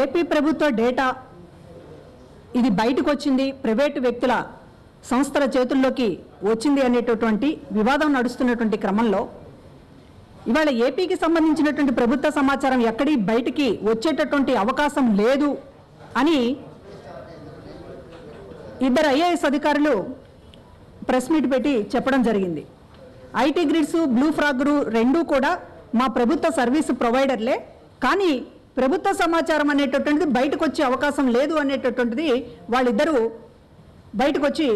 AP ప్రభుత్వ data ఇది బయటకు వచ్చింది, ప్రైవేటు వ్యక్తుల సంస్థల చేతుల్లోకి వచ్చింది అనేటటువంటి వివాదం నడుస్తున్నటువంటి క్రమంలో ఇవాళ ఏపీకి సంబంధించినటువంటి ప్రభుత్వ సమాచారం ఎక్కడి బయటికి వచ్చేటటువంటి అవకాశం లేదు అని ఇద్దరు ఐఏఎస్ అధికారులు ప్రెస్ మీట్ పెట్టి చెప్పడం జరిగింది. ఐటీ గ్రిడ్స్, బ్లూ ఫ్రాగ్ రెండూ కూడా మా ప్రభుత్వ సర్వీసు ప్రొవైడర్లే, కానీ ప్రభుత్వ సమాచారం అనేటటువంటిది బయటకు వచ్చే అవకాశం లేదు అనేటటువంటిది వాళ్ళిద్దరూ బయటకు వచ్చి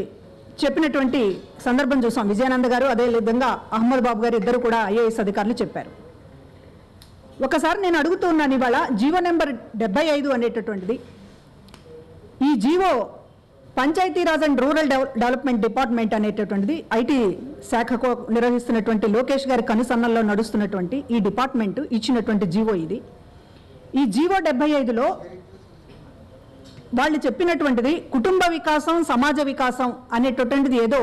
చెప్పినటువంటి సందర్భం చూసాం. విజయానంద్ గారు అదేవిధంగా అహ్మద్ బాబు గారు ఇద్దరు కూడా ఐఏఎస్ అధికారులు చెప్పారు. ఒకసారి నేను అడుగుతూ ఉన్నాను, ఇవాళ జీవో నెంబర్ 75 అనేటటువంటిది, ఈ GO Panchayati Raj and rural development department అనేటటువంటిది ఐటీ శాఖకు నిర్వహిస్తున్నటువంటి లోకేష్ గారి కనుసన్నల్లో నడుస్తున్నటువంటి ఈ డిపార్ట్మెంట్ ఇచ్చినటువంటి జీవో ఇది. ఈ జీవో 75లో వాళ్ళు చెప్పినటువంటిది కుటుంబ వికాసం, సమాజ వికాసం అనేటటువంటిది ఏదో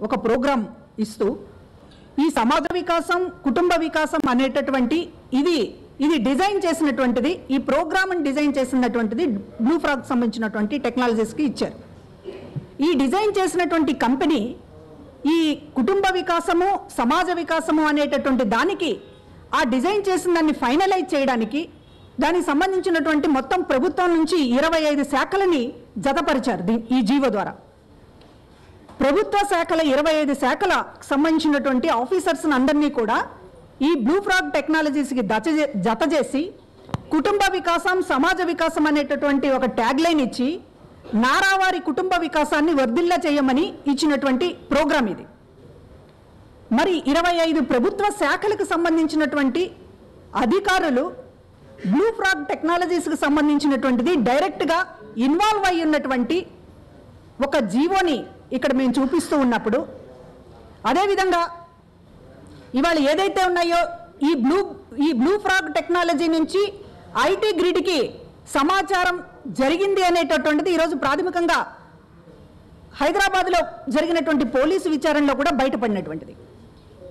ఒక ప్రోగ్రాం ఇస్తూ ఈ సమాజ వికాసం, కుటుంబ వికాసం అనేటటువంటి ఇది డిజైన్ చేసినటువంటిది, ఈ ప్రోగ్రామ్ డిజైన్ చేసినటువంటిది బ్లూ ఫ్రాగ్ సంబంధించినటువంటి టెక్నాలజీస్కి ఇచ్చారు. ఈ డిజైన్ చేసినటువంటి కంపెనీ ఈ కుటుంబ వికాసము, సమాజ వికాసము అనేటటువంటి దానికి ఆ డిజైన్ చేసిన దాన్ని ఫైనలైజ్ చేయడానికి దానికి సంబంధించినటువంటి మొత్తం ప్రభుత్వం నుంచి 25 శాఖలని జతపరిచారు ఈ జీవో ద్వారా. ప్రభుత్వ శాఖల 25 శాఖల సంబంధించినటువంటి ఆఫీసర్స్ అందరినీ కూడా ఈ బ్లూ ఫ్రాగ్ టెక్నాలజీస్కి జత చేసి కుటుంబ వికాసం, సమాజ వికాసం అనేటటువంటి ఒక ట్యాగ్ లైన్ ఇచ్చి నారావారి కుటుంబ వికాసాన్ని వర్ధిల్లా చేయమని ఇచ్చినటువంటి ప్రోగ్రాం ఇది. మరి 25 ప్రభుత్వ శాఖలకు సంబంధించినటువంటి అధికారులు బ్లూ ఫ్రాగ్ టెక్నాలజీస్కి సంబంధించినటువంటిది డైరెక్ట్గా ఇన్వాల్వ్ అయి ఉన్నటువంటి ఒక జీవోని ఇక్కడ మేము చూపిస్తూ ఉన్నప్పుడు, అదేవిధంగా ఇవాళ ఏదైతే ఉన్నాయో ఈ బ్లూ ఫ్రాగ్ టెక్నాలజీ నుంచి ఐటీ గ్రిడ్కి సమాచారం జరిగింది అనేటటువంటిది ఈరోజు ప్రాథమికంగా హైదరాబాద్లో జరిగినటువంటి పోలీసు విచారణలో కూడా బయటపడినటువంటిది.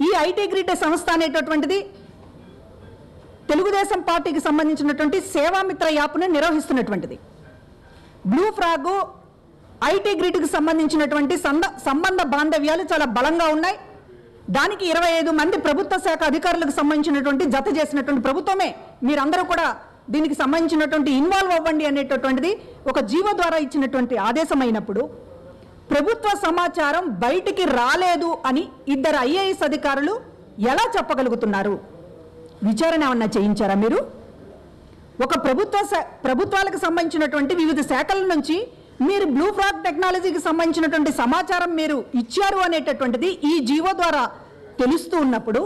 ఈ ఐటీ గ్రిడ్ సంస్థ అనేటటువంటిది తెలుగుదేశం పార్టీకి సంబంధించినటువంటి సేవామిత్ర యాప్ను నిర్వహిస్తున్నటువంటిది. బ్లూ ఫ్రాగ్ ఐటీ గ్రిడ్కి సంబంధించినటువంటి సంబంధ బాంధవ్యాలు చాలా బలంగా ఉన్నాయి. దానికి 25 మంది ప్రభుత్వ శాఖ అధికారులకు సంబంధించినటువంటి జత చేసినటువంటి ప్రభుత్వమే మీరందరూ కూడా దీనికి సంబంధించినటువంటి ఇన్వాల్వ్ అవ్వండి అనేటటువంటిది ఒక జీవో ద్వారా ఇచ్చినటువంటి ఆదేశం అయినప్పుడు ప్రభుత్వ సమాచారం బయటికి రాలేదు అని ఇద్దరు ఐఏఎస్ అధికారులు ఎలా చెప్పగలుగుతున్నారు? విచారణ ఏమన్నా చేయించారా మీరు? ఒక ప్రభుత్వాలకు సంబంధించినటువంటి వివిధ శాఖల నుంచి మీరు బ్లూ ఫ్రాగ్ టెక్నాలజీకి సంబంధించినటువంటి సమాచారం మీరు ఇచ్చారు అనేటటువంటిది ఈ జీవో ద్వారా తెలుస్తూ ఉన్నప్పుడు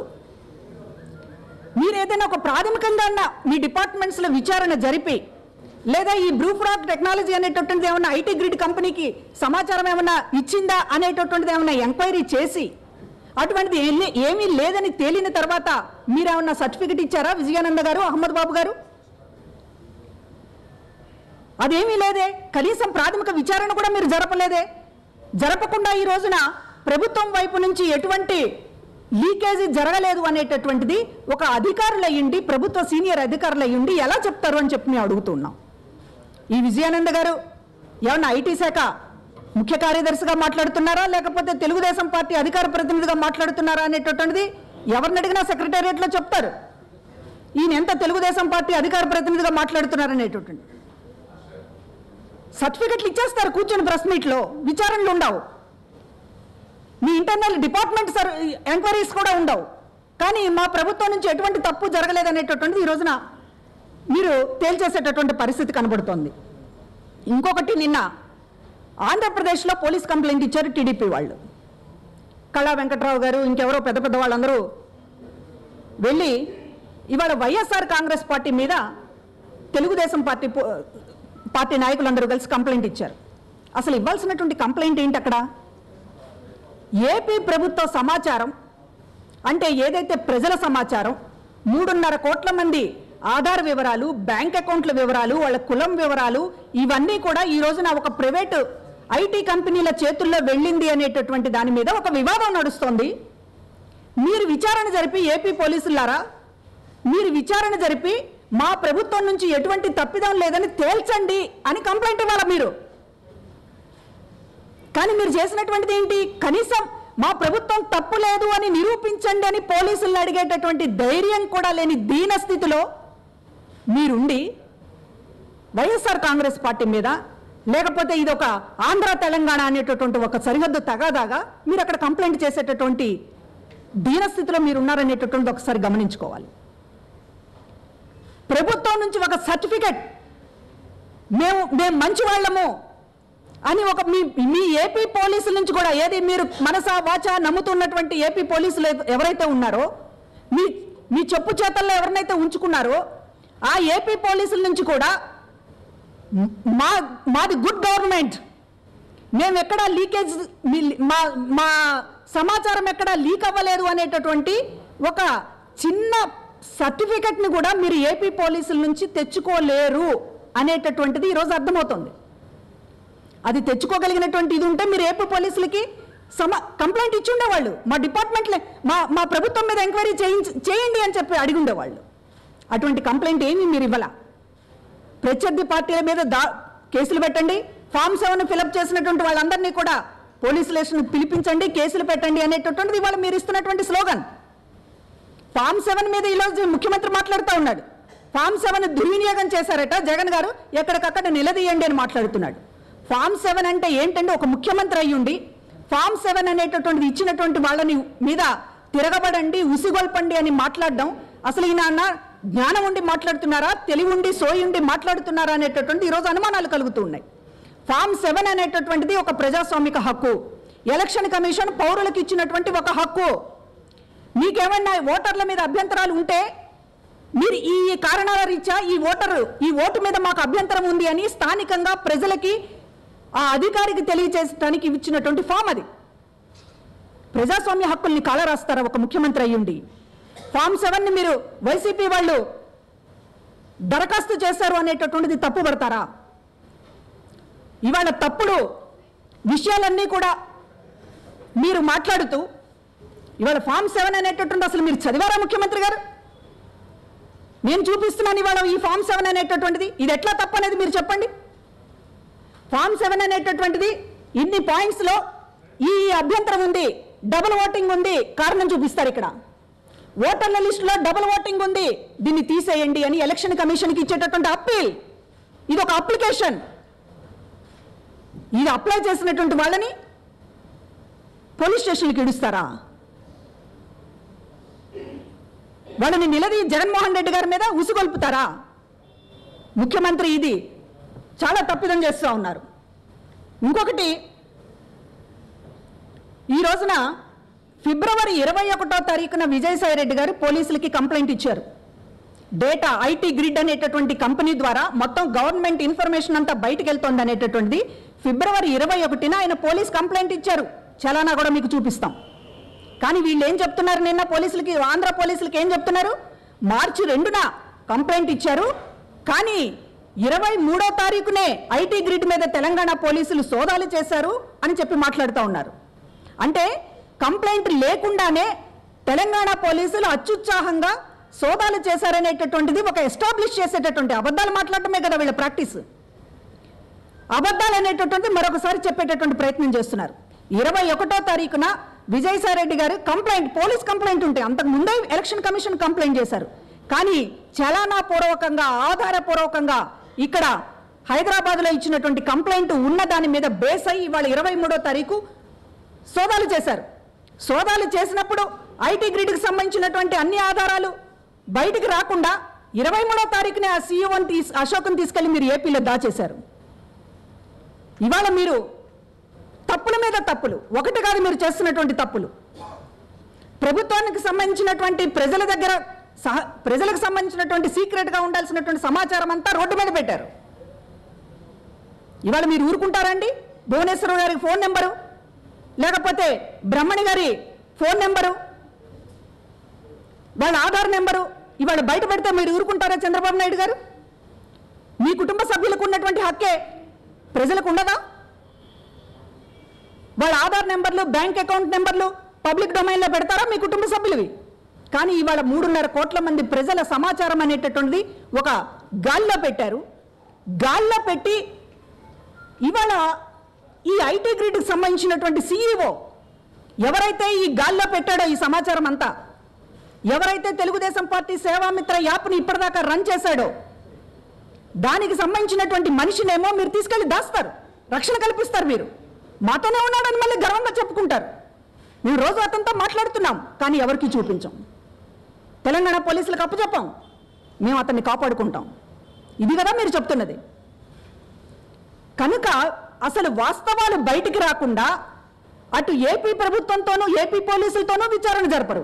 మీరు ఏదైనా ఒక ప్రాథమికంగా మీ డిపార్ట్మెంట్స్లో విచారణ జరిపి లేదా ఈ బ్లూ ఫ్రాగ్ టెక్నాలజీ అనేటటువంటిది ఏమన్నా ఐటీ గ్రిడ్ కంపెనీకి సమాచారం ఏమన్నా ఇచ్చిందా అనేటటువంటిది ఏమన్నా ఎంక్వైరీ చేసి అటువంటిది ఏమీ లేదని తేలిన తర్వాత మీరేమన్నా సర్టిఫికెట్ ఇచ్చారా విజయానంద గారు, అహ్మద్ బాబు గారు? అదేమీ లేదే. కనీసం ప్రాథమిక విచారణ కూడా మీరు జరపలేదే. జరపకుండా ఈ రోజున ప్రభుత్వం వైపు నుంచి ఎటువంటి లీకేజీ జరగలేదు అనేటటువంటిది ఒక అధికారులు అయ్యిండి, ప్రభుత్వ సీనియర్ అధికారులు అయ్యిండి ఎలా చెప్తారు అని చెప్పి మేము అడుగుతున్నాం. ఈ విజయానంద గారు ఏమన్నా ఐటీ శాఖ ముఖ్య కార్యదర్శిగా మాట్లాడుతున్నారా లేకపోతే తెలుగుదేశం పార్టీ అధికార ప్రతినిధిగా మాట్లాడుతున్నారా అనేటటువంటిది ఎవరిని అడిగినా సెక్రటేరియట్లో చెప్తారు. ఈయన ఎంత తెలుగుదేశం పార్టీ అధికార ప్రతినిధిగా మాట్లాడుతున్నారనేటటువంటి సర్టిఫికెట్లు ఇచ్చేస్తారు కూర్చొని ప్రెస్ మీట్లో, విచారణలు ఉండవు, మీ ఇంటర్నల్ డిపార్ట్మెంట్ ఎంక్వైరీస్ కూడా ఉండవు. కానీ మా ప్రభుత్వం నుంచి ఎటువంటి తప్పు జరగలేదనేటటువంటిది ఈ రోజున మీరు తేల్చేసేటటువంటి పరిస్థితి కనబడుతోంది. ఇంకొకటి, నిన్న ఆంధ్రప్రదేశ్లో పోలీస్ కంప్లైంట్ ఇచ్చారు టీడీపీ వాళ్ళు. కళా వెంకట్రావు గారు ఇంకెవరో పెద్ద పెద్ద వాళ్ళందరూ వెళ్ళి ఇవాళ వైఎస్ఆర్ కాంగ్రెస్ పార్టీ మీద తెలుగుదేశం పార్టీ నాయకులందరూ కలిసి కంప్లైంట్ ఇచ్చారు. అసలు ఇవ్వాల్సినటువంటి కంప్లైంట్ ఏంటి అక్కడ? ఏపీ ప్రభుత్వ సమాచారం అంటే ఏదైతే ప్రజల సమాచారం 3.5 కోట్ల మంది ఆధార్ వివరాలు, బ్యాంక్ అకౌంట్ల వివరాలు, వాళ్ళ కులం వివరాలు ఇవన్నీ కూడా ఈ రోజున ఒక ప్రైవేటు ఐటీ కంపెనీల చేతుల్లో వెళ్ళింది అనేటటువంటి దాని మీద ఒక వివాదం నడుస్తోంది. మీరు విచారణ జరిపి ఏపీ పోలీసులారా మీరు విచారణ జరిపి మా ప్రభుత్వం నుంచి ఎటువంటి తప్పిదం లేదని తేల్చండి అని కంప్లైంట్ ఇవ్వాలి మీరు. కానీ మీరు చేసినటువంటిది ఏంటి? కనీసం మా ప్రభుత్వం తప్పు లేదు అని నిరూపించండి అని పోలీసులను అడిగేటటువంటి ధైర్యం కూడా లేని దీన స్థితిలో మీరుండి వైఎస్ఆర్ కాంగ్రెస్ పార్టీ మీద, లేకపోతే ఇది ఒక ఆంధ్ర తెలంగాణ అనేటటువంటి ఒక సరిహద్దు తగాదాగా మీరు అక్కడ కంప్లైంట్ చేసేటటువంటి దీనస్థితిలో మీరు ఉన్నారనేటటువంటిది ఒకసారి గమనించుకోవాలి. ప్రభుత్వం నుంచి ఒక సర్టిఫికెట్ మేము మంచి వాళ్ళము అని ఒక మీ ఏపీ పోలీసుల నుంచి కూడా, ఏది మీరు మనసా వాచా నమ్ముతున్నటువంటి ఏపీ పోలీసులు ఎవరైతే ఉన్నారో, మీ చెప్పు చేతల్లో ఎవరినైతే ఉంచుకున్నారో ఆ ఏపీ పోలీసుల నుంచి కూడా మాది గుడ్ గవర్నమెంట్, మేము ఎక్కడా లీకేజ్, మా సమాచారం ఎక్కడా లీక్ అవ్వలేదు అనేటటువంటి ఒక చిన్న సర్టిఫికెట్ని కూడా మీరు ఏపీ పోలీసుల నుంచి తెచ్చుకోలేరు అనేటటువంటిది ఈరోజు అర్థమవుతుంది. అది తెచ్చుకోగలిగినటువంటి ఇది ఉంటే మీరు ఏపీ పోలీసులకి కంప్లైంట్ ఇచ్చి ఉండేవాళ్ళు. మా డిపార్ట్మెంట్లే మా ప్రభుత్వం మీద ఎంక్వైరీ చేయండి అని చెప్పి అడిగి ఉండేవాళ్ళు. అటువంటి కంప్లైంట్ ఏమీ మీరు ఇవ్వాల. ప్రత్యర్థి పార్టీల మీద కేసులు పెట్టండి, ఫామ్ 7 ఫిలప్ చేసినటువంటి వాళ్ళందరినీ కూడా పోలీస్ స్టేషన్ పిలిపించండి, కేసులు పెట్టండి అనేటటువంటిది ఇవాళ మీరు ఇస్తున్నటువంటి స్లోగన్. ఫామ్ 7 మీద ఈరోజు ముఖ్యమంత్రి మాట్లాడుతూ ఉన్నాడు. ఫామ్ 7 దుర్వినియోగం చేశారట జగన్ గారు, ఎక్కడికక్కడ నిలదీయండి అని మాట్లాడుతున్నాడు. ఫామ్ 7 అంటే ఏంటంటే ఒక ముఖ్యమంత్రి అయ్యుండి ఫామ్ 7 అనేటటువంటిది ఇచ్చినటువంటి వాళ్ళని మీద తిరగబడండి, ఉసిగొల్పండి అని మాట్లాడడం, అసలు ఈయన జ్ఞానం ఉండి మాట్లాడుతున్నారా, తెలివి ఉండి సోయి ఉండి మాట్లాడుతున్నారా అనేటటువంటి ఈరోజు అనుమానాలు కలుగుతూ ఉన్నాయి. ఫామ్ 7 అనేటటువంటిది ఒక ప్రజాస్వామిక హక్కు, ఎలక్షన్ కమిషన్ పౌరులకు ఇచ్చినటువంటి ఒక హక్కు. మీకేమన్నా ఓటర్ల మీద అభ్యంతరాలు ఉంటే మీరు ఈ కారణాల రీత్యా ఈ ఓటు మీద మాకు అభ్యంతరం ఉంది అని స్థానికంగా ప్రజలకి ఆ అధికారికి తెలియజేయడానికి ఇచ్చినటువంటి ఫామ్ అది. ప్రజాస్వామ్య హక్కుల్ని కాలరాస్తారా ఒక ముఖ్యమంత్రి అయ్యుండి? ఫామ్ 7ని మీరు వైసీపీ వాళ్ళు దరఖాస్తు చేశారు అనేటటువంటిది తప్పు పడతారా? ఇవాళ తప్పుడు విషయాలన్నీ కూడా మీరు మాట్లాడుతూ ఇవాళ ఫామ్ 7 అనేటటువంటి అసలు మీరు చదివారా ముఖ్యమంత్రి గారు? నేను చూపిస్తున్నాను ఇవాళ ఈ ఫామ్ 7 అనేటటువంటిది, ఇది ఎట్లా తప్పు అనేది మీరు చెప్పండి. ఫామ్ 7 అనేటటువంటిది ఇన్ని పాయింట్స్లో ఈ అభ్యంతరం ఉంది, డబుల్ ఓటింగ్ ఉంది, కారణం చూపిస్తారు. ఇక్కడ ఓటర్ల లిస్టులో డబుల్ ఓటింగ్ ఉంది, దీన్ని తీసేయండి అని ఎలక్షన్ కమిషన్కి ఇచ్చేటటువంటి అప్పీల్. ఇది ఒక అప్లికేషన్. ఇది అప్లై చేసినటువంటి వాళ్ళని పోలీస్ స్టేషన్కి ఇడుస్తారా? వాళ్ళని నిలదీ జగన్మోహన్ రెడ్డి గారి మీద ఉసుగొల్పుతారా? ముఖ్యమంత్రి ఇది చాలా తప్పిదం చేస్తూ ఉన్నారు. ఇంకొకటి, ఈ రోజున ఫిబ్రవరి 21వ తారీఖున విజయసాయి రెడ్డి గారు పోలీసులకి కంప్లైంట్ ఇచ్చారు. డేటా ఐటీ గ్రిడ్ అనేటటువంటి కంపెనీ ద్వారా మొత్తం గవర్నమెంట్ ఇన్ఫర్మేషన్ అంతా బయటకు వెళ్తోంది అనేటటువంటిది ఫిబ్రవరి 21న ఆయన పోలీస్ కంప్లైంట్ ఇచ్చారు. చలానా కూడా మీకు చూపిస్తాం. కానీ వీళ్ళు ఏం చెప్తున్నారు, నిన్న పోలీసులకి, ఆంధ్ర పోలీసులకి ఏం చెప్తున్నారు, మార్చి 2న కంప్లైంట్ ఇచ్చారు, కానీ 23వ తారీఖునే ఐటీ గ్రిడ్ మీద తెలంగాణ పోలీసులు సోదాలు చేశారు అని చెప్పి మాట్లాడుతూ ఉన్నారు. అంటే కంప్లైంట్ లేకుండానే తెలంగాణ పోలీసులు అత్యుత్సాహంగా సోదాలు చేశారనేటటువంటిది ఒక ఎస్టాబ్లిష్ చేసేటటువంటి, అబద్ధాలు మాట్లాడటమే కదా వీళ్ళ ప్రాక్టీస్. అబద్ధాలు అనేటటువంటిది మరొకసారి చెప్పేటటువంటి ప్రయత్నం చేస్తున్నారు. 21వ తారీఖున విజయసాయి రెడ్డి గారు కంప్లైంట్, పోలీస్ కంప్లైంట్ ఉంటే అంతకు ముందే ఎలక్షన్ కమిషన్ కంప్లైంట్ చేశారు. కానీ చలానా పూర్వకంగా, ఆధారపూర్వకంగా ఇక్కడ హైదరాబాద్లో ఇచ్చినటువంటి కంప్లైంట్ ఉన్న దాని మీద బేస్ అయ్యి ఇవాళ 23వ తారీఖు సోదాలు చేశారు. సోదాలు చేసినప్పుడు ఐటీ గ్రిడ్కి సంబంధించినటువంటి అన్ని ఆధారాలు బయటికి రాకుండా 23వ తారీఖునే ఆ సీఈఓని అశోక్ని తీసుకెళ్లి మీరు ఏపీలో దాచేశారు. ఇవాళ మీరు తప్పుల మీద తప్పులు, ఒకటి కాదు మీరు చేస్తున్నటువంటి తప్పులు. ప్రభుత్వానికి సంబంధించినటువంటి ప్రజలకు సంబంధించినటువంటి సీక్రెట్గా ఉండాల్సినటువంటి సమాచారం అంతా రోడ్డు మీద పెట్టారు. ఇవాళ మీరు ఊరుకుంటారండి? భువనేశ్వర్ గారి ఫోన్ నెంబరు, లేకపోతే బ్రహ్మణి గారి ఫోన్ నెంబరు, వాళ్ళ ఆధార్ నెంబరు ఇవాళ బయట పెడితే మీరు ఊరుకుంటారా చంద్రబాబు నాయుడు గారు? మీ కుటుంబ సభ్యులకు ఉన్నటువంటి హక్కే ప్రజలకు ఉండదా? వాళ్ళ ఆధార్ నెంబర్లు, బ్యాంక్ అకౌంట్ నెంబర్లు పబ్లిక్ డొమైన్లో పెడతారా మీ కుటుంబ సభ్యులవి? కానీ ఇవాళ 3.5 కోట్ల మంది ప్రజల సమాచారం అనేటటువంటిది ఒక గాల్లో పెట్టారు. గాల్లో పెట్టి ఇవాళ ఈ ఐటీ గ్రిడ్కి సంబంధించినటువంటి CEO ఎవరైతే ఈ గాల్లో పెట్టాడో ఈ సమాచారం అంతా, ఎవరైతే తెలుగుదేశం పార్టీ సేవామిత్ర యాప్ని ఇప్పటిదాకా రన్ చేశాడో దానికి సంబంధించినటువంటి మనిషినేమో మీరు తీసుకెళ్లి దాస్తారు, రక్షణ కల్పిస్తారు. మీరు మాతోనే ఉన్నాడని మళ్ళీ గర్వంగా చెప్పుకుంటారు. మేము రోజు అతనితో మాట్లాడుతున్నాం, కానీ ఎవరికి చూపించాం. తెలంగాణ పోలీసులకు అప్పచెప్పాం, మేము అతన్ని కాపాడుకుంటాం. ఇది కదా మీరు చెప్తున్నది. కనుక అసలు వాస్తవాలు బయటికి రాకుండా అటు ఏపీ ప్రభుత్వంతోనూ ఏపీ పోలీసులతోనూ విచారణ జరపరు,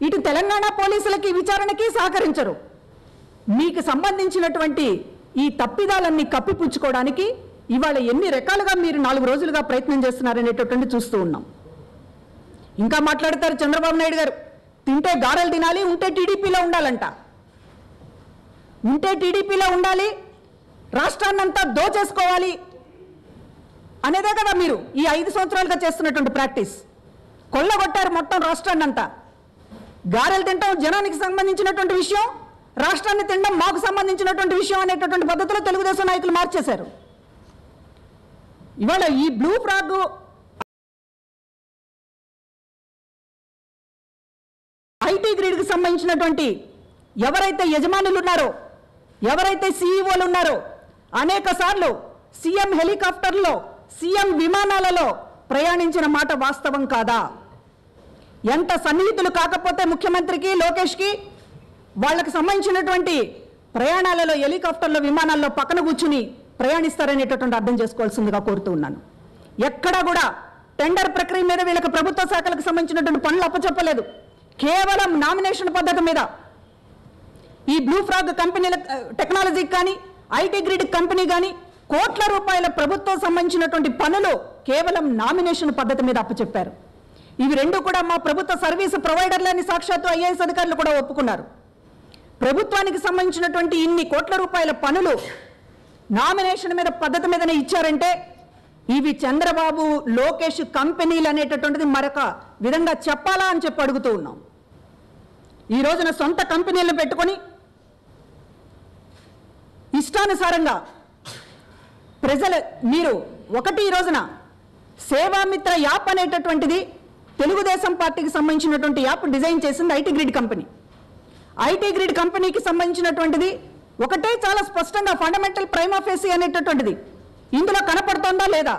ఇటు తెలంగాణ పోలీసులకి విచారణకి సహకరించరు. మీకు సంబంధించినటువంటి ఈ తప్పిదాలన్నీ కప్పిపుచ్చుకోవడానికి ఇవాళ ఎన్ని రకాలుగా మీరు 4 రోజులుగా ప్రయత్నం చేస్తున్నారనేటటువంటి చూస్తూ ఉన్నాం. ఇంకా మాట్లాడతారు చంద్రబాబు నాయుడు గారు, తింటే గారెలు తినాలి, ఉంటే టీడీపీలో ఉండాలంట. ఉంటే టీడీపీలో ఉండాలి, రాష్ట్రాన్నంతా దోచేసుకోవాలి అనేదే కదా మీరు ఈ 5 సంవత్సరాలుగా చేస్తున్నటువంటి ప్రాక్టీస్. కొల్లగొట్టారు మొత్తం రాష్ట్రాన్నంతా. గారెలు తింటాం జనానికి సంబంధించినటువంటి విషయం, రాష్ట్రాన్ని తినడం మాకు సంబంధించినటువంటి విషయం అనేటటువంటి పద్ధతిలో తెలుగుదేశం నాయకులు మార్చేశారు. ఇవాళ ఈ బ్లూ ఫ్లాగ్ ఐటీ గ్రిడ్కి సంబంధించినటువంటి ఎవరైతే యజమానులు ఉన్నారో, ఎవరైతే CEOలు ఉన్నారో, అనేక సార్లు సీఎం హెలికాప్టర్లో, సీఎం విమానాలలో ప్రయాణించిన మాట వాస్తవం కాదా? ఎంత సన్నిహితులు కాకపోతే ముఖ్యమంత్రికి, లోకేష్కి వాళ్ళకి సంబంధించినటువంటి ప్రయాణాలలో హెలికాప్టర్లో, విమానాల్లో పక్కన కూర్చుని ప్రయాణిస్తారనేటటువంటి అర్థం చేసుకోవాల్సిందిగా కోరుతూ ఉన్నాను. ఎక్కడా కూడా టెండర్ ప్రక్రియ మీద వీళ్ళకి ప్రభుత్వ శాఖలకు సంబంధించినటువంటి పనులు అప్పచెప్పలేదు. కేవలం నామినేషన్ పద్ధతి మీద ఈ బ్లూ ఫ్లాగ్ కంపెనీల టెక్నాలజీకి కానీ, ఐటీ గ్రిడ్ కంపెనీ కానీ కోట్ల రూపాయల ప్రభుత్వం సంబంధించినటువంటి పనులు కేవలం నామినేషన్ పద్ధతి మీద అప్పచెప్పారు. ఇవి రెండు కూడా మా ప్రభుత్వ సర్వీసు ప్రొవైడర్లని సాక్షాత్తు IAS అధికారులు కూడా ఒప్పుకున్నారు. ప్రభుత్వానికి సంబంధించినటువంటి ఇన్ని కోట్ల రూపాయల పనులు నామినేషన్ మీద పద్ధతి మీదనే ఇచ్చారంటే ఇవి చంద్రబాబు, లోకేష్ కంపెనీలు అనేటటువంటిది మరొక విధంగా చెప్పాలా అని చెప్పి అడుగుతూ ఉన్నాం. ఈ రోజున సొంత కంపెనీలను పెట్టుకొని ఇష్టానుసారంగా ప్రజలు మీరు ఈ రోజున సేవామిత్ర యాప్ అనేటటువంటిది తెలుగుదేశం పార్టీకి సంబంధించినటువంటి యాప్ డిజైన్ చేసింది IT grid company. IT grid కంపెనీకి సంబంధించినటువంటిది ఒకటే చాలా స్పష్టంగా ఫండమెంటల్ ప్రైమా ఫేసి అనేటటువంటిది ఇందులో కనపడుతోందా లేదా?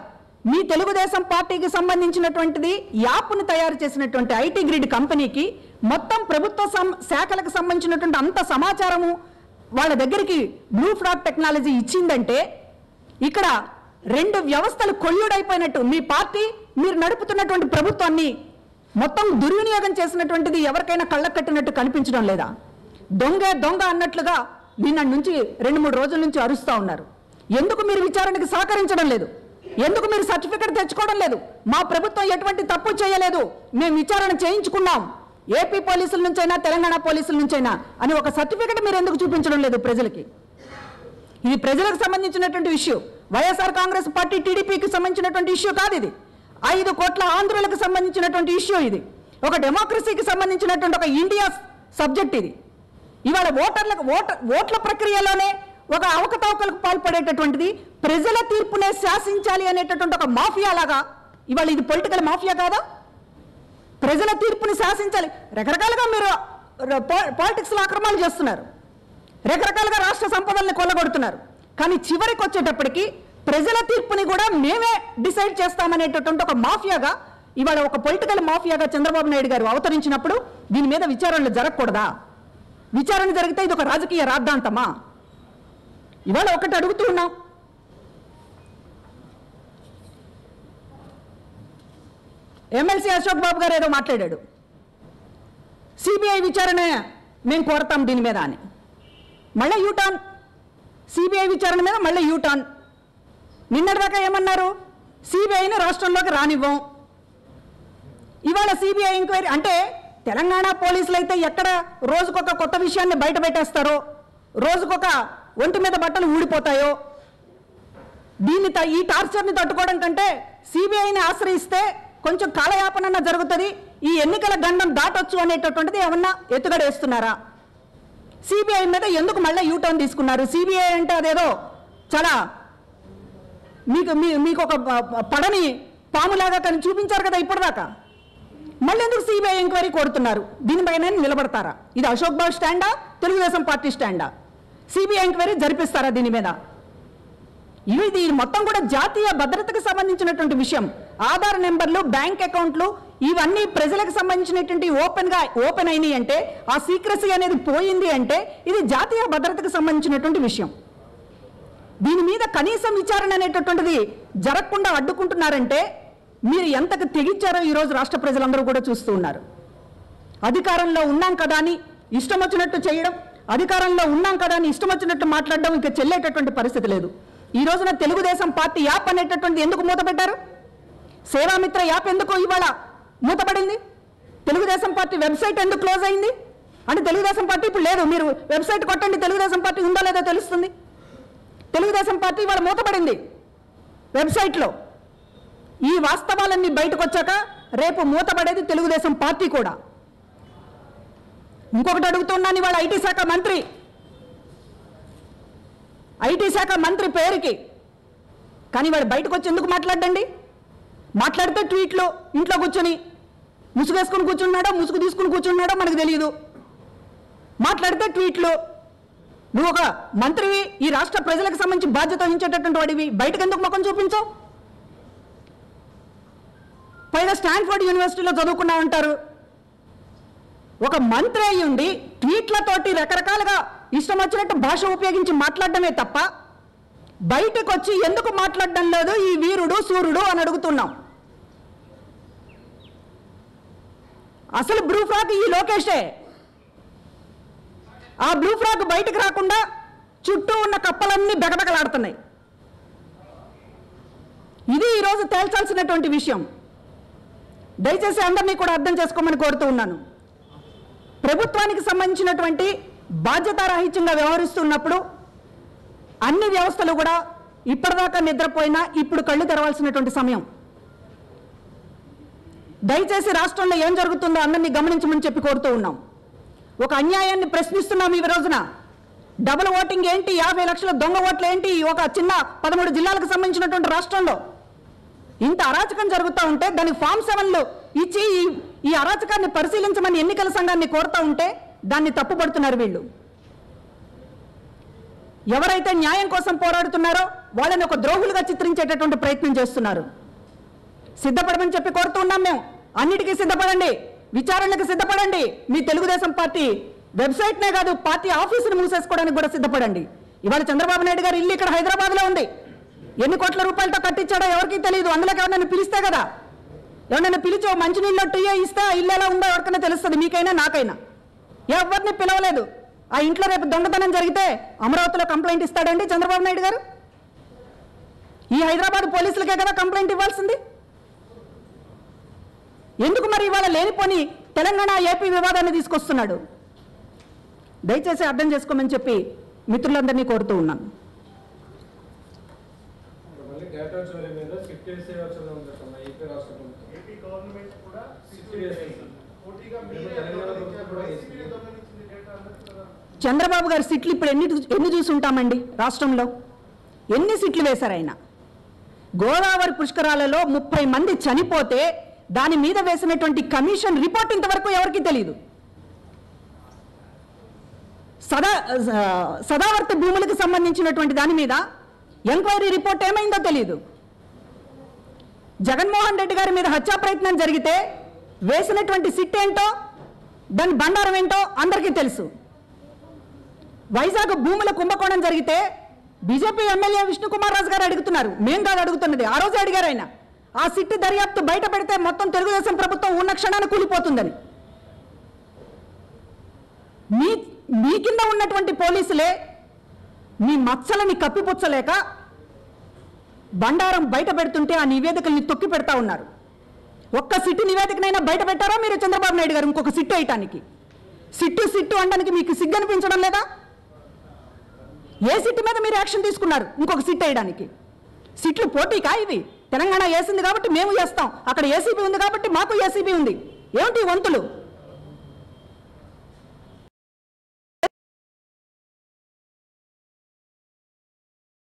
మీ తెలుగుదేశం పార్టీకి సంబంధించినటువంటిది యాప్ను తయారు చేసినటువంటి ఐటీ గ్రిడ్ కంపెనీకి మొత్తం ప్రభుత్వ శాఖలకు సంబంధించినటువంటి అంత సమాచారము వాళ్ళ దగ్గరికి బ్లూ ఫ్లాగ్ టెక్నాలజీ ఇచ్చిందంటే ఇక్కడ 2 వ్యవస్థలు కొల్లుడైపోయినట్టు. మీ పార్టీ మీరు నడుపుతున్నటువంటి ప్రభుత్వాన్ని మొత్తం దుర్వినియోగం చేసినటువంటిది ఎవరికైనా కళ్ళకు కట్టినట్టు కనిపించడం లేదా? దొంగ దొంగ అన్నట్లుగా నిన్న నుంచి 2-3 రోజుల నుంచి అరుస్తూ ఉన్నారు. ఎందుకు మీరు విచారణకు సహకరించడం లేదు? ఎందుకు మీరు సర్టిఫికెట్ తెచ్చుకోవడం లేదు? మా ప్రభుత్వం ఎటువంటి తప్పు చేయలేదు, మేము విచారణ చేయించుకున్నాం, ఏపీ పోలీసుల నుంచైనా తెలంగాణ పోలీసుల నుంచైనా అని ఒక సర్టిఫికెట్ మీరు ఎందుకు చూపించడం లేదు ప్రజలకి? ఇది ప్రజలకు సంబంధించినటువంటి ఇష్యూ. వైఎస్ఆర్ కాంగ్రెస్ పార్టీ, టీడీపీకి సంబంధించినటువంటి ఇష్యూ కాదు ఇది. 5 కోట్ల ఆంధ్రులకు సంబంధించినటువంటి ఇష్యూ ఇది. ఒక డెమోక్రసీకి సంబంధించినటువంటి ఒక ఇండియా సబ్జెక్ట్ ఇది. ఇవాళ ఓట్ల ప్రక్రియలోనే ఒక అవకతవకలకు పాల్పడేటటువంటిది, ప్రజల తీర్పునే శాసించాలి అనేటటువంటి ఒక మాఫియా లాగా ఇవాళ ఇది పొలిటికల్ మాఫియా కాదా? ప్రజల తీర్పుని శాసించాలి. రకరకాలుగా మీరు పాలిటిక్స్లో అక్రమాలు చేస్తున్నారు, రకరకాలుగా రాష్ట్ర సంపదల్ని కొల్లగొడుతున్నారు. కానీ చివరికి వచ్చేటప్పటికి ప్రజల తీర్పుని కూడా మేమే డిసైడ్ చేస్తామనేటటువంటి ఒక మాఫియాగా ఇవాళ ఒక పొలిటికల్ మాఫియాగా చంద్రబాబు నాయుడు గారు అవతరించినప్పుడు దీని మీద విచారణలు జరగకూడదా? విచారణ జరిగితే ఇది ఒక రాజకీయ రాద్ధాంతమా? ఇవాళ ఒకటి అడుగుతూ ఉన్నాం. ఎమ్మెల్సీ అశోక్ బాబు గారు ఏదో మాట్లాడాడు, సిబిఐ విచారణ మేము కోరతాం దీని మీద అని. మళ్ళీ యూటర్న్, సిబిఐ విచారణ మీద మళ్ళీ యూటర్న్. నిన్నటిదాకా ఏమన్నారు? సిబిఐని రాష్ట్రంలోకి రానివ్వం. ఇవాళ సిబిఐ ఎంక్వైరీ అంటే తెలంగాణ పోలీసులు అయితే ఎక్కడ రోజుకొక కొత్త విషయాన్ని బయట పెట్టేస్తారో, రోజుకొక ఒంటి మీద బట్టలు ఊడిపోతాయో, ఈ టార్చర్ని తట్టుకోవడం కంటే సిబిఐని ఆశ్రయిస్తే కొంచెం కాలయాపన జరుగుతుంది, ఈ ఎన్నికల గండం దాటొచ్చు అనేటటువంటిది ఏమన్నా ఎత్తుగడేస్తున్నారా? సిబిఐ మీద ఎందుకు మళ్ళీ యూటర్న్ తీసుకున్నారు? సిబిఐ అంటే అదేదో చాలా మీకు ఒక పడని పాములాగా కానీ చూపించారు కదా ఇప్పటిదాకా. మళ్ళీ ఎందుకు సిబిఐ ఎంక్వైరీ కోరుతున్నారు? దీనిపైన నిలబడతారా? ఇది అశోక్ బాబు స్టాండా, తెలుగుదేశం పార్టీ స్టాండా? సిబిఐ ఎంక్వైరీ జరిపిస్తారా దీని మీద? ఇది మొత్తం కూడా జాతీయ భద్రతకు సంబంధించినటువంటి విషయం. ఆధార్ నెంబర్లు, బ్యాంక్ అకౌంట్లు ఇవన్నీ ప్రజలకు సంబంధించినటువంటి ఓపెన్ అయినాయి అంటే, ఆ సీక్రసీ అనేది పోయింది అంటే ఇది జాతీయ భద్రతకు సంబంధించినటువంటి విషయం. దీని మీద కనీసం విచారణ అనేటటువంటిది జరగకుండా అడ్డుకుంటున్నారంటే మీరు ఎంతకు తెగించారో ఈరోజు రాష్ట్ర ప్రజలందరూ కూడా చూస్తూ ఉన్నారు. అధికారంలో ఉన్నాం కదా అని ఇష్టం వచ్చినట్టు చేయడం, అధికారంలో ఉన్నాం కదా అని ఇష్టం వచ్చినట్టు మాట్లాడడం ఇంకా చెల్లేటటువంటి పరిస్థితి లేదు. ఈ రోజున తెలుగుదేశం పార్టీ యాప్ అనేటటువంటి ఎందుకు మూతపెట్టారు? సేవామిత్ర యాప్ ఎందుకు ఇవాళ మూతపడింది? తెలుగుదేశం పార్టీ వెబ్సైట్ ఎందుకు క్లోజ్ అయింది? అంటే తెలుగుదేశం పార్టీ ఇప్పుడు లేదు. మీరు వెబ్సైట్ కొట్టండి, తెలుగుదేశం పార్టీ ఉందో లేదో తెలుస్తుంది. తెలుగుదేశం పార్టీ ఇవాళ మూతపడింది వెబ్సైట్లో. ఈ వాస్తవాలన్నీ బయటకు వచ్చాక రేపు మూతపడేది తెలుగుదేశం పార్టీ కూడా. ఇంకొకటి అడుగుతున్నాను, ఇవాళ ఐటీ శాఖ మంత్రి పేరుకి కానీ వాడు బయటకు వచ్చి ఎందుకు మాట్లాడండి? మాట్లాడితే ట్వీట్లో ఇంట్లో కూర్చొని ముసుగేసుకుని కూర్చున్నాడో ముసుగు తీసుకుని కూర్చున్నాడో మనకు తెలియదు. మాట్లాడితే ట్వీట్లు. నువ్వు ఒక మంత్రివి, ఈ రాష్ట్ర ప్రజలకు సంబంధించి బాధ్యత వహించేటటువంటి వాడివి, బయటకు ఎందుకు ముఖం చూపించవు? పైగా స్టాన్ఫోర్డ్ యూనివర్సిటీలో చదువుకున్నా ఉంటారు. ఒక మంత్రి అయి ఉండి ట్వీట్లతోటి రకరకాలుగా ఇష్టం వచ్చినట్టు భాష ఉపయోగించి మాట్లాడడమే తప్ప బయటకు వచ్చి ఎందుకు మాట్లాడడం లేదు ఈ వీరుడు సూర్యుడు అని అడుగుతున్నాం. అసలు బ్లూ ఫ్రాక్ ఈ లోకేషే. ఆ బ్లూ ఫ్రాక్ బయటకు రాకుండా చుట్టూ ఉన్న కప్పలన్నీ బెగబెగలాడుతున్నాయి. ఇది ఈరోజు తేల్చాల్సినటువంటి విషయం. దయచేసి అందరినీ కూడా అర్థం చేసుకోమని కోరుతూ ఉన్నాను. ప్రభుత్వానికి సంబంధించినటువంటి బాధ్యతారాహిత్యంగా వ్యవహరిస్తున్నప్పుడు అన్ని వ్యవస్థలు కూడా ఇప్పటిదాకా నిద్రపోయినా ఇప్పుడు కళ్ళు తెరవాల్సినటువంటి సమయం. దయచేసి రాష్ట్రంలో ఏం జరుగుతుందో అందరినీ గమనించమని చెప్పి కోరుతూ ఉన్నాం. ఒక అన్యాయాన్ని ప్రశ్నిస్తున్నాం. ఈ రోజున డబుల్ ఓటింగ్ ఏంటి, 50 లక్షల దొంగ ఓట్లు ఏంటి, ఒక చిన్న 13 జిల్లాలకు సంబంధించినటువంటి రాష్ట్రంలో ఇంత అరాచకం జరుగుతూ ఉంటే దానికి ఫామ్ 7లు ఇచ్చి ఈ అరాచకాన్ని పరిశీలించమని ఎన్నికల సంఘాన్ని కోరుతూ ఉంటే దాన్ని తప్పుపడుతున్నారు వీళ్ళు. ఎవరైతే న్యాయం కోసం పోరాడుతున్నారో వాళ్ళని ఒక ద్రోహులుగా చిత్రించేటటువంటి ప్రయత్నం చేస్తున్నారు. సిద్ధపడమని చెప్పి కోరుతూ ఉన్నాం. మేము అన్నిటికీ సిద్ధపడండి, విచారణకు సిద్ధపడండి. మీ తెలుగుదేశం పార్టీ వెబ్సైట్నే కాదు పార్టీ ఆఫీసును మూసేసుకోవడానికి కూడా సిద్ధపడండి. ఇవాళ చంద్రబాబు నాయుడు గారు ఇల్లు ఇక్కడ హైదరాబాద్లో ఉంది. ఎన్ని కోట్ల రూపాయలతో కట్టించాడో ఎవరికీ తెలియదు. అందులోకి ఎవరినైనా పిలిస్తే కదా, ఎవరైనా పిలిచి మంచినీళ్ళు టీయే ఇస్తే ఆ ఇల్లు ఎలా ఉందో ఎవరికైనా తెలుస్తుంది, మీకైనా నాకైనా. ఎవరిని పిలవలేదు. ఆ ఇంట్లో రేపు దొంగతనం జరిగితే అమరావతిలో కంప్లైంట్ ఇస్తాడండి చంద్రబాబు నాయుడు గారు? ఈ హైదరాబాద్ పోలీసులకే కదా కంప్లైంట్ ఇవ్వాల్సింది. ఎందుకు మరి ఇవాళ లేనిపోని తెలంగాణ ఏపీ వివాదాన్ని తీసుకొస్తున్నాడు? దయచేసి అర్థం చేసుకోమని చెప్పి మిత్రులందరినీ కోరుతూ ఉన్నాను. చంద్రబాబు గారు సిట్లు ఇప్పుడు ఎన్ని చూసుంటామండి రాష్ట్రంలో? ఎన్ని సిట్లు వేశారు ఆయన? గోదావరి పుష్కరాలలో 30 మంది చనిపోతే దాని మీద వేసినటువంటి కమిషన్ రిపోర్ట్ ఇంతవరకు ఎవరికీ తెలియదు. సదావర్తి భూములకు సంబంధించినటువంటి దాని మీద ఎంక్వైరీ రిపోర్ట్ ఏమైందో తెలియదు. జగన్మోహన్ రెడ్డి గారి మీద హత్యా ప్రయత్నం జరిగితే వేసినటువంటి సిట్ ఏంటో, దాని బండారం ఏంటో అందరికీ తెలుసు. వైజాగ్ భూముల కుంభకోణం జరిగితే బీజేపీ ఎమ్మెల్యే విష్ణుకుమార్ రాజు గారు అడుగుతున్నారు, మేం కాదు అడుగుతున్నది. ఆ రోజే అడిగారు ఆయన, ఆ సిట్ దర్యాప్తు బయట పెడితే మొత్తం తెలుగుదేశం ప్రభుత్వం ఉన్న క్షణాన్ని కూలిపోతుందని. మీ కింద ఉన్నటువంటి పోలీసులే మీ మచ్చలని కప్పిపుచ్చలేక బండారం బయట పెడుతుంటే ఆ నివేదికల్ని తొక్కి పెడతా ఉన్నారు. ఒక్క సిట్టు నివేదికనైనా బయట పెట్టారా మీరు చంద్రబాబు నాయుడు గారు ఇంకొక సిట్టు వేయటానికి? సిట్టు అనడానికి మీకు సిగ్గు అనిపించడం లేదా? ఏ సిట్టు మీద మీరు యాక్షన్ తీసుకున్నారు ఇంకొక సిట్ వేయడానికి? సిట్లు పోటీకా ఇవి? తెలంగాణ వేసింది కాబట్టి మేము చేస్తాం, అక్కడ ఏసీబీ ఉంది కాబట్టి మాకు ఏసీబీ ఉంది. ఏమిటి వంతులు?